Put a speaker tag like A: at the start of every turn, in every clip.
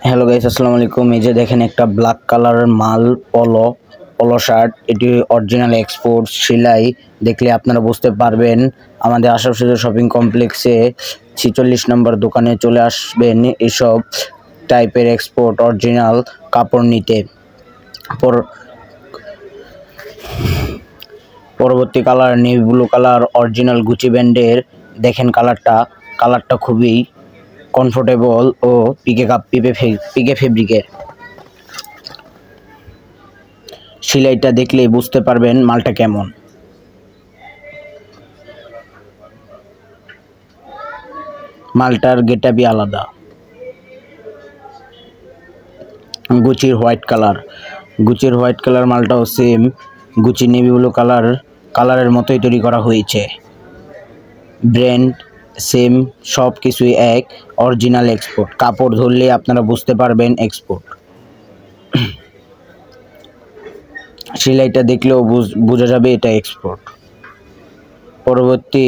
A: Hello guys, আসসালামু আলাইকুম। এই যে দেখেন একটা ব্ল্যাক কালারের মাল পলো শার্ট, এটি অরিজিনাল এক্সপোর্ট সেলাই। দেখলে আপনারা বুঝতে পারবেন। আমাদের আশপাশে শপিং কমপ্লেক্সে 46 নম্বর দোকানে চলে আসবেন এসব টাইপের এক্সপোর্ট অরিজিনাল কাপড় নিতে। পরবর্তী colour navy blue colour, original Gucci ব্র্যান্ডের। দেখেন কালারটা খুবই কমফোর্টেবল ও পিকে ফেব্রিকের। সেলাইটা দেখলেই বুঝতে পারবেন মালটা কেমন। মালটার গেটআপই আলাদা। গুচির হোয়াইট কালার মালটাও সেম গুচি নেভি ব্লু কালারের মতোই তৈরি করা হয়েছে। ব্র্যান্ড সেম, সব কিছুই এক, অরিজিনাল এক্সপোর্ট। কাপড় ধরলে আপনারা বুঝতে পারবেন এক্সপোর্ট। সেলাইটা দেখলেও বোঝা যাবে এটা এক্সপোর্ট। পরবর্তী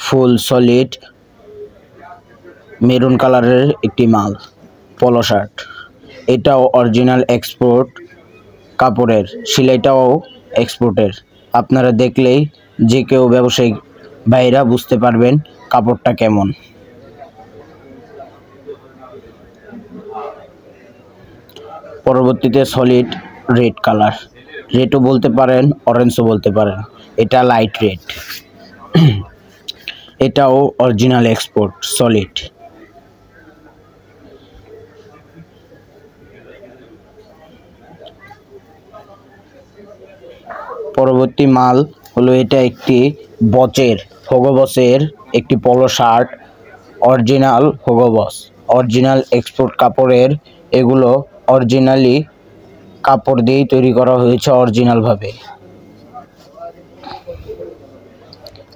A: ফুল সলিড মেরুন কালারের একটি মাল পলো শার্ট, এটাও অরিজিনাল এক্সপোর্ট কাপড়ের। সেলাইটাও এক্সপোর্টের। আপনারা দেখলেই যে কেউ ব্যবসায়িক ভাইরা বুঝতে পারবেন কাপড়টা কেমন। পরবর্তীতে সলিড রেড কালার, রেডও বলতে পারেন, অরেঞ্জও বলতে পারেন। এটা লাইট রেড, এটাও অরিজিনাল এক্সপোর্ট সলিড। পরবর্তী মাল হলো এটা একটি হোগোবসের একটি polo shirt, original Hugo Boss, original export কাপড়ের। এগুলো অরিজিনালি কাপড় দিয়েই তৈরি করা হয়েছে অরিজিনালভাবে।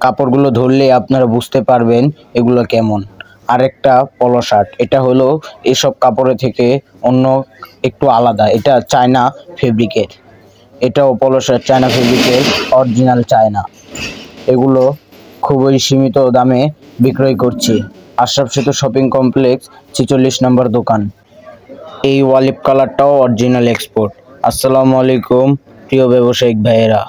A: কাপড়গুলো ধরলে আপনারা বুঝতে পারবেন এগুলো কেমন। আরেকটা পলো শার্ট, এটা হলো এসব কাপড়ের থেকে অন্য একটু আলাদা। এটা চায়না ফেব্রিকের। এটাও পলো শার্ট চায়না ফেব্রিকের, অরিজিনাল চায়না। এগুলো খুবই সীমিত দামে বিক্রয় করছি। আশরাফ সেতু শপিং কমপ্লেক্স 46 নম্বর দোকান। এই ওয়ালিপ কালারটাও অরিজিনাল এক্সপোর্ট। আসসালামু আলাইকুম প্রিয় ব্যবসায়িক ভাইয়েরা।